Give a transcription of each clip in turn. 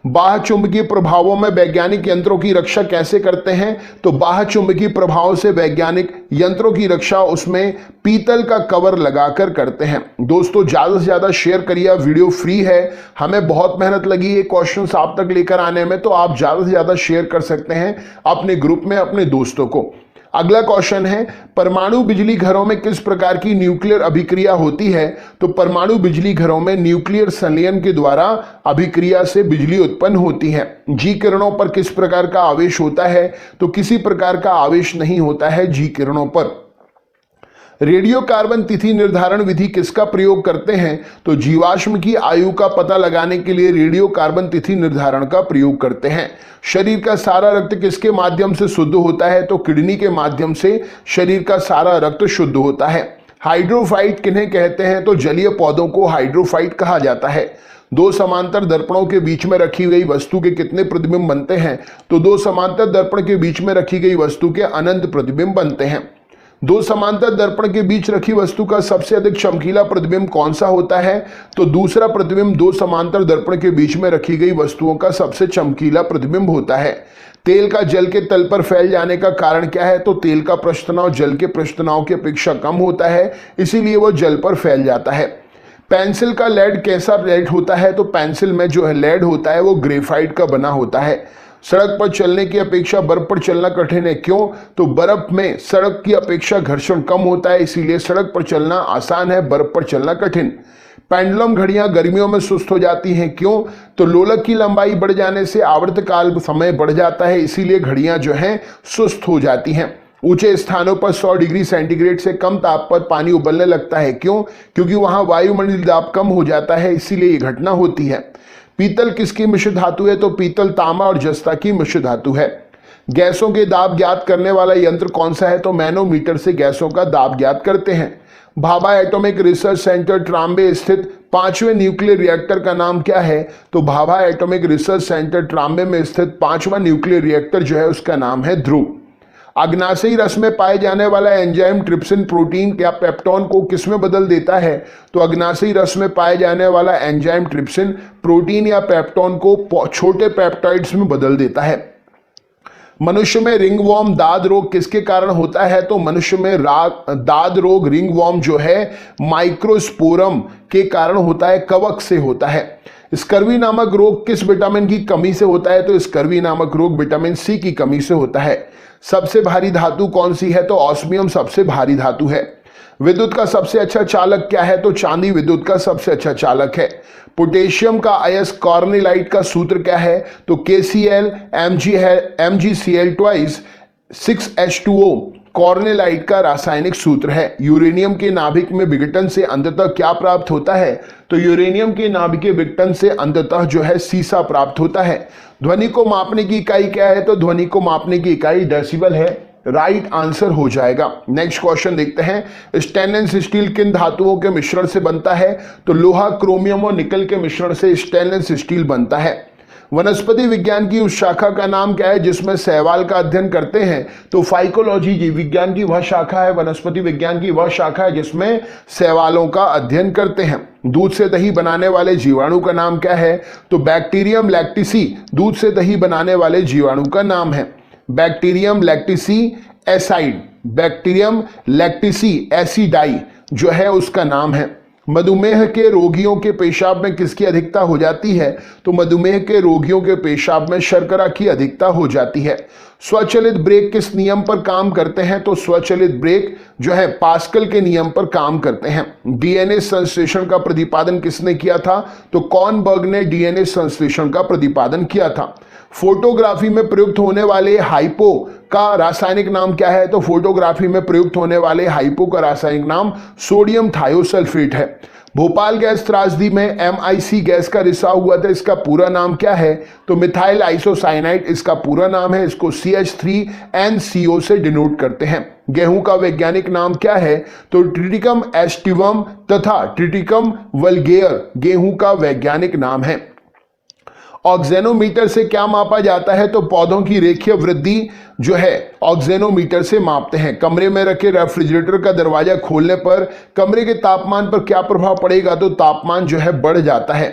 बाह्य चुंबकीय प्रभावों में वैज्ञानिक यंत्रों की रक्षा कैसे करते हैं? तो बाह्य चुंबकीय प्रभाव से वैज्ञानिक यंत्रों की रक्षा उसमें पीतल का कवर लगाकर करते हैं। दोस्तों ज्यादा से ज्यादा शेयर करिए, वीडियो फ्री है, हमें बहुत मेहनत लगी है क्वेश्चन आप तक लेकर आने में, तो आप ज्यादा से ज्यादा शेयर कर सकते हैं अपने ग्रुप में अपने दोस्तों को। अगला क्वेश्चन है, परमाणु बिजली घरों में किस प्रकार की न्यूक्लियर अभिक्रिया होती है? तो परमाणु बिजली घरों में न्यूक्लियर संलयन के द्वारा अभिक्रिया से बिजली उत्पन्न होती है। जी किरणों पर किस प्रकार का आवेश होता है? तो किसी प्रकार का आवेश नहीं होता है जी किरणों पर। रेडियो कार्बन तिथि निर्धारण विधि किसका प्रयोग करते हैं? तो जीवाश्म की आयु का पता लगाने के लिए रेडियो कार्बन तिथि निर्धारण का प्रयोग करते हैं। शरीर का सारा रक्त किसके माध्यम से शुद्ध होता है? तो किडनी के माध्यम से शरीर का सारा रक्त शुद्ध होता है। हाइड्रोफाइट किन्हें कहते हैं? तो जलीय पौधों को हाइड्रोफाइट कहा जाता है। दो समांतर दर्पणों के बीच में रखी गई वस्तु के कितने प्रतिबिंब बनते हैं? तो दो समांतर दर्पण के बीच में रखी गई वस्तु के अनंत प्रतिबिंब बनते हैं। दो समांतर दर्पण के बीच रखी वस्तु का सबसे अधिक चमकीला प्रतिबिंब कौन सा होता है? तो दूसरा प्रतिबिंब दो समांतर दर्पण के बीच में रखी गई वस्तुओं का सबसे चमकीला प्रतिबिंब होता है। तेल का जल के तल पर फैल जाने का कारण क्या है? तो तेल का पृष्ठ तनाव जल के पृष्ठ तनाव की अपेक्षा कम होता है, इसीलिए वो जल पर फैल जाता है। पेंसिल का लेड कैसा लेड होता है? तो पेंसिल में जो है लेड होता है वो ग्रेफाइट का बना होता है। सड़क पर चलने की अपेक्षा बर्फ पर चलना कठिन है, क्यों? तो बर्फ में सड़क की अपेक्षा घर्षण कम होता है, इसीलिए सड़क पर चलना आसान है, बर्फ पर चलना कठिन। पेंडुलम घड़ियां गर्मियों में सुस्त हो जाती हैं, क्यों? तो लोलक की लंबाई बढ़ जाने से आवर्तकाल समय बढ़ जाता है, इसीलिए घड़ियां जो हैं सुस्त हो जाती हैं। ऊंचे स्थानों पर 100 डिग्री सेंटीग्रेड से कम ताप पर पानी उबलने लगता है, क्यों? क्योंकि वहां वायुमंडलीय दाब कम हो जाता है, इसीलिए ये घटना होती है। पीतल किसकी मिश्र धातु है? तो पीतल तांबा और जस्ता की मिश्र धातु है। गैसों के दाब ज्ञात करने वाला यंत्र कौन सा है? तो मैनोमीटर से गैसों का दाब ज्ञात करते हैं। Bhabha atomic research centre Trombay स्थित 5वें न्यूक्लियर रिएक्टर का नाम क्या है? तो Bhabha atomic research centre Trombay में स्थित 5वां न्यूक्लियर रिएक्टर जो है उसका नाम है ध्रुव। अग्नाशयी रस में पाए जाने वाला एंजाइम ट्रिप्सिन प्रोटीन या पेप्टोन को किसमें बदल देता है? तो अग्नाशयी रस में पाए जाने वाला एंजाइम ट्रिप्सिन प्रोटीन या पेप्टोन को छोटे पेप्टाइड्स में बदल देता है। मनुष्य में रिंगवॉर्म दाद रोग किसके कारण होता है? तो मनुष्य में दाद रोग रिंगवॉर्म जो है माइक्रोस्पोरम के कारण होता है, कवक से होता है। स्कर्वी नामक रोग किस विटामिन की कमी से होता है? तो स्कर्वी नामक रोग विटामिन सी की कमी से होता है। सबसे भारी धातु कौन सी है? तो ऑस्मियम सबसे भारी धातु है। विद्युत का सबसे अच्छा चालक क्या है? तो चांदी विद्युत का सबसे अच्छा चालक है। पोटेशियम का अयस्क कॉर्नेलाइट का सूत्र क्या है? तो KCl MgCl ट्वाइस 6H2O कॉर्नेलाइट का रासायनिक सूत्र है। यूरेनियम के नाभिक में विघटन से अंततः क्या प्राप्त होता है? तो यूरेनियम के नाभिकीय विघटन से अंततः जो है सीसा प्राप्त होता है। ध्वनि को मापने की इकाई क्या है? तो ध्वनि को मापने की इकाई डेसिबल है। राइट आंसर हो जाएगा। नेक्स्ट क्वेश्चन देखते हैं, स्टेनलेस स्टील किन धातुओं के मिश्रण से बनता है? तो लोहा, क्रोमियम और निकल के मिश्रण से स्टेनलेस स्टील बनता है। वनस्पति विज्ञान की उस शाखा का नाम क्या है जिसमें शैवाल का अध्ययन करते हैं? तो फाइकोलॉजी जीव विज्ञान की वह शाखा है, वनस्पति विज्ञान की वह शाखा है जिसमें शैवालों का अध्ययन करते हैं। दूध से दही बनाने वाले जीवाणु का नाम क्या है? तो बैक्टीरियम लैक्टिसी दूध से दही बनाने वाले जीवाणु का नाम है। बैक्टीरियम लैक्टिसी एसाइड, बैक्टीरियम लैक्टिसी एसिडाई जो है उसका नाम है। मधुमेह के रोगियों के पेशाब में किसकी अधिकता हो जाती है? तो मधुमेह के रोगियों के पेशाब में शर्करा की अधिकता हो जाती है। स्वचालित ब्रेक किस नियम पर काम करते हैं? तो स्वचालित ब्रेक जो है पास्कल के नियम पर काम करते हैं। डीएनए संश्लेषण का प्रतिपादन किसने किया था? तो कॉर्नबर्ग ने डीएनए संश्लेषण का प्रतिपादन किया था। फोटोग्राफी में प्रयुक्त होने वाले हाइपो का रासायनिक नाम क्या है? तो फोटोग्राफी में प्रयुक्त होने वाले हाइपो का रासायनिक नाम सोडियम थायोसल्फेट है। भोपाल गैस त्रासदी में MIC गैस का रिसाव हुआ था, इसका पूरा नाम क्या है? तो मिथाइल आइसोसाइनाइड इसका पूरा नाम है। इसको CH3NCO से डिनोट करते हैं। गेहूं का वैज्ञानिक नाम क्या है? तो ट्रिटिकम एस्टिवम तथा ट्रिटिकम वल्गेयर गेहूं का वैज्ञानिक नाम है। ऑक्सेनोमीटर से क्या मापा जाता है? तो पौधों की रेखीय वृद्धि जो है ऑक्सेनोमीटर से मापते हैं। कमरे में रखे रेफ्रिजरेटर का दरवाजा खोलने पर कमरे के तापमान पर क्या प्रभाव पड़ेगा? तो तापमान जो है बढ़ जाता है।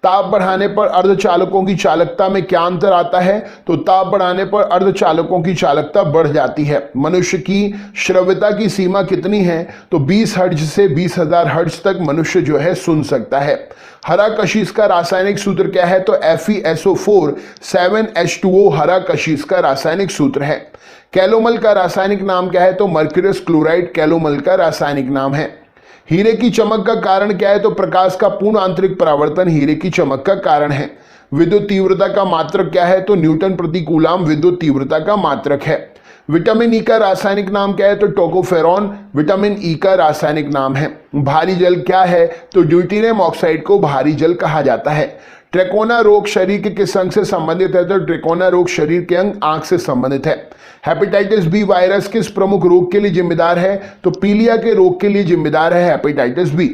ताप बढ़ाने पर अर्धचालकों की चालकता में क्या अंतर आता है? तो ताप बढ़ाने पर अर्धचालकों की चालकता बढ़ जाती है। मनुष्य की श्रव्यता की सीमा कितनी है? तो 20 हर्ट्ज से 20,000 हर्ट्ज तक मनुष्य जो है सुन सकता है। हरा कशिश का रासायनिक सूत्र क्या है? तो FeSO4 7H2O हरा कशिश का रासायनिक सूत्र है। कैलोमल का रासायनिक नाम क्या है? तो मर्क्यूरियस क्लोराइड कैलोमल का रासायनिक नाम है। हीरे की चमक का कारण क्या है? तो प्रकाश का पूर्ण आंतरिक परावर्तन हीरे की चमक का कारण है। विद्युत तीव्रता का मात्रक क्या है? तो न्यूटन प्रति कूलाम विद्युत तीव्रता का मात्रक है। विटामिन ई का रासायनिक नाम क्या है? तो टोकोफेरॉन विटामिन ई का रासायनिक नाम है। भारी जल क्या है? तो ड्यूटेरियम ऑक्साइड को भारी जल कहा जाता है। ट्रैकोना रोग शरीर के किस अंग से संबंधित है? तो ट्रैकोना रोग शरीर के अंग आंख से संबंधित है। हेपेटाइटिस बी वायरस किस प्रमुख रोग के लिए जिम्मेदार है? तो पीलिया के रोग के लिए जिम्मेदार है हेपेटाइटिस बी।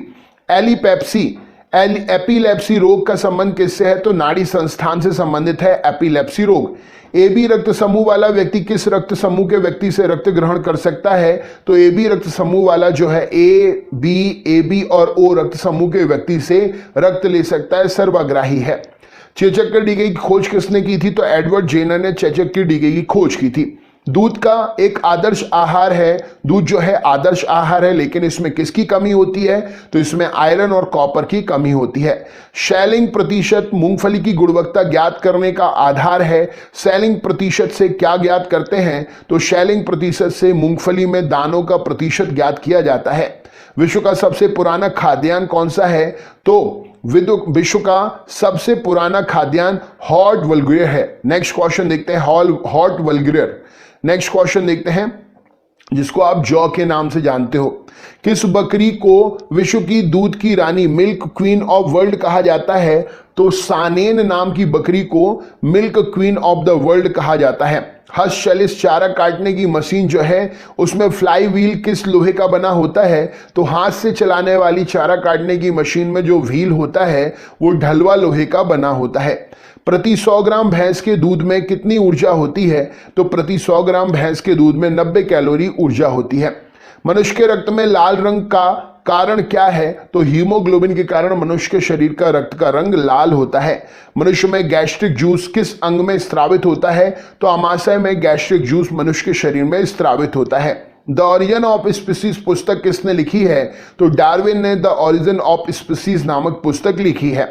एपिलेप्सी रोग का संबंध किससे है? तो नाड़ी संस्थान से संबंधित है एपिलेप्सी रोग। ए बी रक्त समूह वाला व्यक्ति किस रक्त समूह के व्यक्ति से रक्त ग्रहण कर सकता है? तो ए बी रक्त समूह वाला जो है ए बी और ओ रक्त समूह के व्यक्ति से रक्त ले सकता है, सर्वाग्राही है। चेचक के डीके की खोज किसने की थी? तो एडवर्ड जेनर ने चेचक के डीके की खोज की थी। दूध का एक आदर्श आहार है, दूध जो है आदर्श आहार है, लेकिन इसमें किसकी कमी होती है? तो इसमें आयरन और कॉपर की कमी होती है। शैलिंग प्रतिशत मूंगफली की गुणवत्ता ज्ञात करने का आधार है। शैलिंग प्रतिशत से क्या ज्ञात करते हैं? तो शैलिंग प्रतिशत से मूंगफली में दानों का प्रतिशत ज्ञात किया जाता है। विश्व का सबसे पुराना खाद्यान्न कौन सा है? तो विश्व का सबसे पुराना खाद्यान्न हॉट वल्गुयर है। नेक्स्ट क्वेश्चन देखते हैं, हॉट वल्गुयर। नेक्स्ट क्वेश्चन देखते हैं, जिसको आप जौ के नाम से जानते हो। किस बकरी को विश्व की दूध की रानी मिल्क क्वीन ऑफ वर्ल्ड कहा जाता है? तो सानेन नाम की बकरी को milk queen of the world कहा जाता है। हस्तचलित चारा काटने की मशीन जो है उसमें फ्लाई व्हील किस लोहे का बना होता है? तो हाथ से चलाने वाली चारा काटने की मशीन में जो व्हील होता है वो ढलवा लोहे का बना होता है। प्रति 100 ग्राम भैंस के दूध में कितनी ऊर्जा होती है? तो प्रति 100 ग्राम भैंस के दूध में 90 कैलोरी ऊर्जा होती है। मनुष्य के रक्त में लाल रंग का कारण क्या है? तो हीमोग्लोबिन के कारण मनुष्य के शरीर का रक्त का रंग लाल होता है। मनुष्य में गैस्ट्रिक जूस किस अंग में स्रावित होता है? तो आमाशय में गैस्ट्रिक जूस मनुष्य के शरीर में स्रावित होता है। द ओरिजिन ऑफ स्पीसीज पुस्तक किसने लिखी है? तो डार्विन ने द ओरिजिन ऑफ स्पीसीज नामक पुस्तक लिखी है।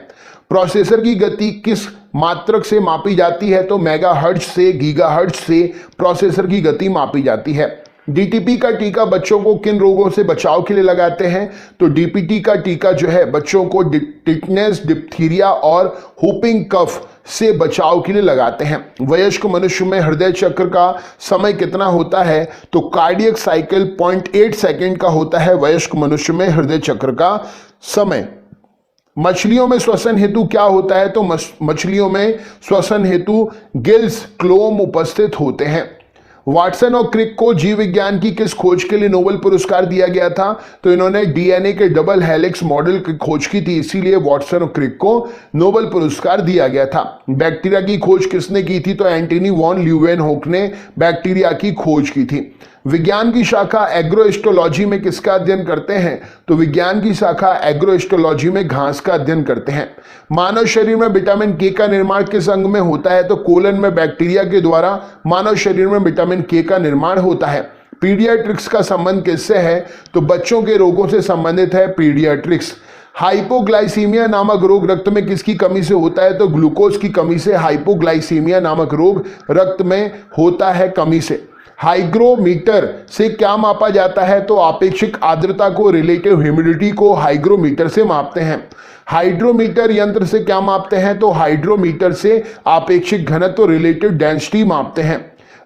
प्रोसेसर की गति किस मात्रक से मापी जाती है? तो मेगाहर्ट्ज से गीगाहर्ट्ज से प्रोसेसर की गति मापी जाती है। डीटीपी का टीका बच्चों को किन रोगों से बचाव के लिए लगाते हैं? तो डीपीटी का टीका जो है बच्चों को टिटनेस, डिप्थीरिया और हुपिंग कफ से बचाव के लिए लगाते हैं। वयस्क मनुष्य में हृदय चक्र का समय कितना होता है? तो कार्डियक साइकिल 0.8 सेकेंड का होता है वयस्क मनुष्य में हृदय चक्र का समय। मछलियों में श्वसन हेतु क्या होता है? तो मछलियों में श्वसन हेतु गिल्स क्लोम उपस्थित होते हैं। वाटसन और क्रिक को जीव विज्ञान की किस खोज के लिए नोबेल पुरस्कार दिया गया था? तो इन्होंने डीएनए के डबल हेलिक्स मॉडल की खोज की थी, इसीलिए वाटसन और क्रिक को नोबेल पुरस्कार दिया गया था। बैक्टीरिया की खोज किसने की थी? तो एंटनी वॉन ल्यूवेनहोक ने बैक्टीरिया की खोज की थी। विज्ञान की शाखा एग्रोएस्ट्रोलॉजी में किसका अध्ययन करते हैं? तो विज्ञान की शाखा एग्रोएस्ट्रोलॉजी में घास का अध्ययन करते हैं। मानव शरीर में विटामिन के का निर्माण किस अंग में होता है? तो कोलन में बैक्टीरिया के द्वारा मानव शरीर में विटामिन के का निर्माण होता है। पीडियाट्रिक्स का संबंध किससे है? तो बच्चों के रोगों से संबंधित है पीडियाट्रिक्स। हाइपोग्लाइसीमिया नामक रोग रक्त में किसकी कमी से होता है? तो ग्लूकोज की कमी से हाइपोग्लाइसीमिया नामक रोग रक्त में होता है कमी से। हाइग्रोमीटर से क्या मापा जाता है? तो आपेक्षिक आर्द्रता को, रिलेटिव ह्यूमिडिटी को हाइग्रोमीटर से मापते हैं। हाइड्रोमीटर यंत्र से क्या मापते हैं? तो हाइड्रोमीटर से आपेक्षिक घनत्व, रिलेटिव डेंसिटी मापते हैं।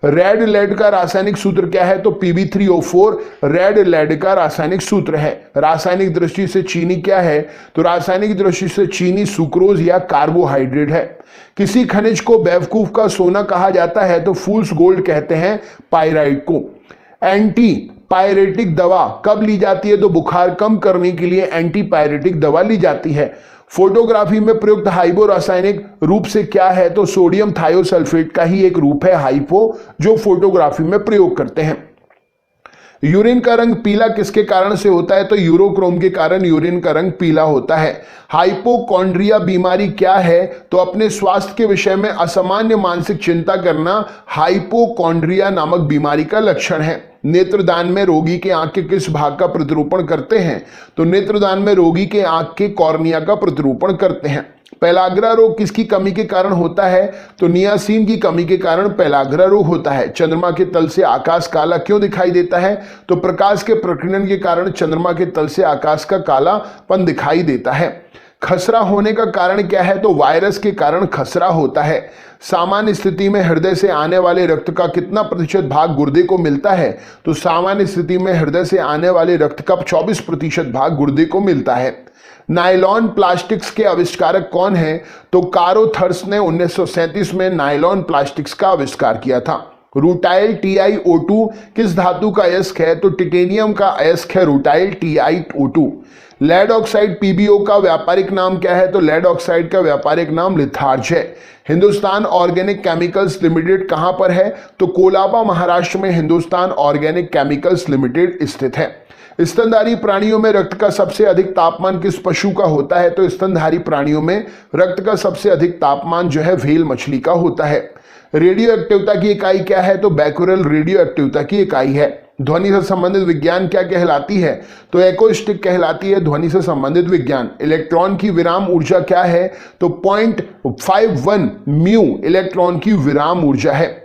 रेड लेड का रासायनिक सूत्र क्या है? तो Pb3O4 रेड लेड का रासायनिक सूत्र है। रासायनिक दृष्टि से चीनी क्या है? तो रासायनिक दृष्टि से चीनी सुक्रोज या कार्बोहाइड्रेट है। किसी खनिज को बेवकूफ का सोना कहा जाता है? तो फूल्स गोल्ड कहते हैं पायराइट को। एंटी पायरेटिक दवा कब ली जाती है? तो बुखार कम करने के लिए एंटी पायरेटिक दवा ली जाती है। फोटोग्राफी में प्रयुक्त हाइपो रासायनिक रूप से क्या है? तो सोडियम थायोसल्फेट का ही एक रूप है हाइपो, जो फोटोग्राफी में प्रयोग करते हैं। यूरिन का रंग पीला किसके कारण से होता है? तो यूरोक्रोम के कारण यूरिन का रंग पीला होता है। हाइपोकॉन्ड्रिया बीमारी क्या है? तो अपने स्वास्थ्य के विषय में असामान्य मानसिक चिंता करना हाइपोकॉन्ड्रिया नामक बीमारी का लक्षण है। नेत्रदान में रोगी के आंख के किस भाग का प्रतिरूपण करते हैं? तो नेत्रदान में रोगी के आंख के कॉर्निया का प्रतिरूपण करते हैं। पेलाग्रा रोग किसकी कमी के कारण होता है? तो नियासिन की कमी के कारण पेलाग्रा रोग होता है। चंद्रमा के तल से आकाश काला क्यों दिखाई देता है? तो प्रकाश के प्रकीर्णन के कारण चंद्रमा के तल से आकाश का कालापन दिखाई देता है। खसरा होने का कारण क्या है? तो वायरस के कारण खसरा होता है। सामान्य स्थिति में हृदय से आने वाले रक्त का कितना प्रतिशत भाग गुर्दे को मिलता है? तो सामान्य स्थिति में हृदय से आने वाले रक्त का 24% भाग गुर्दे को मिलता है। नायलॉन प्लास्टिक्स के आविष्कारक कौन है? तो कारोथर्स ने 1937 में नायलॉन प्लास्टिक्स का आविष्कार किया था। रूटाइल TiO2 किस धातु का अयस्क है? तो टिटेनियम का अयस्क है rutile TiO2। Lead oxide PbO का व्यापारिक नाम क्या है? तो लेड ऑक्साइड का व्यापारिक नाम लिथार्ज है। हिंदुस्तान ऑर्गेनिक केमिकल्स लिमिटेड कहां पर है? तो कोलाबा महाराष्ट्र में हिंदुस्तान ऑर्गेनिक केमिकल्स लिमिटेड स्थित है। स्तनधारी प्राणियों में रक्त का सबसे अधिक तापमान किस पशु का होता है? तो स्तनधारी प्राणियों में रक्त का सबसे अधिक तापमान जो है व्हेल मछली का होता है। रेडियो एक्टिवता की इकाई क्या है? तो बैक्यूरेल रेडियो एक्टिवता की इकाई है। ध्वनि से संबंधित विज्ञान क्या कहलाती है? तो एक्रोस्टिक कहलाती है ध्वनि से संबंधित विज्ञान। इलेक्ट्रॉन की विराम ऊर्जा क्या है? तो 0.51 म्यू इलेक्ट्रॉन की विराम ऊर्जा है।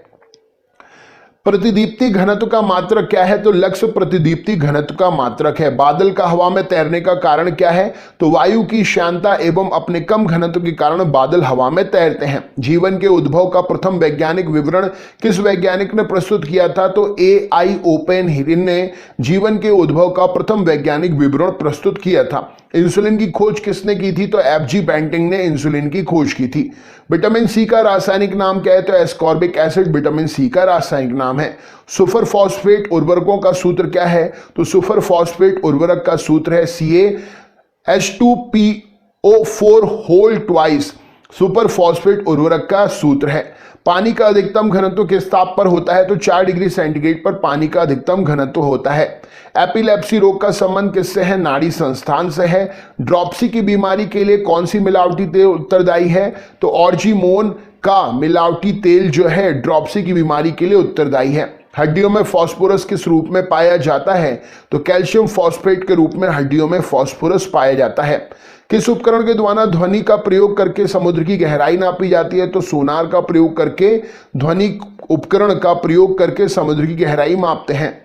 प्रतिदीप्ति घनत्व का मात्रक क्या है? तो लक्ष्य प्रतिदीप्ति घनत्व का मात्रक है। बादल का हवा में तैरने का कारण क्या है? तो वायु की श्यानता एवं अपने कम घनत्व के कारण बादल हवा में तैरते हैं। जीवन के उद्भव का प्रथम वैज्ञानिक विवरण किस वैज्ञानिक ने प्रस्तुत किया था? तो AI ओपेनहीयर ने जीवन के उद्भव का प्रथम वैज्ञानिक विवरण प्रस्तुत किया था। इंसुलिन की खोज किसने की थी? तो FG बेंटिंग ने इंसुलिन की खोज की थी। विटामिन सी का रासायनिक नाम क्या है? तो एस्कॉर्बिक एसिड विटामिन सी का रासायनिक नाम है। सुपर फॉस्फेट उर्वरकों का सूत्र क्या है? तो सुपर फॉस्फेट उर्वरक का सूत्र है CaH2PO4 whole twice super phosphate उर्वरक का सूत्र है। पानी का अधिकतम घनत्व किस ताप पर होता है? तो 4 डिग्री सेंटीग्रेड पर पानी का अधिकतम घनत्व होता है। एपिलेप्सी रोग का संबंध किससे है? नाड़ी संस्थान से है। ड्रॉप्सी की बीमारी के लिए कौन सी मिलावटी तेल उत्तरदायी है? तो ऑर्जिमोन का मिलावटी तेल जो है ड्रॉप्सी की बीमारी के लिए उत्तरदायी है। हड्डियों में फास्फोरस किस रूप में पाया जाता है? तो कैल्शियम फॉस्फेट के रूप में हड्डियों में फास्फोरस पाया जाता है। किस उपकरण के द्वारा ध्वनि का प्रयोग करके समुद्र की गहराई नापी जाती है? तो सोनार का प्रयोग करके ध्वनि उपकरण का प्रयोग करके समुद्र की गहराई मापते हैं।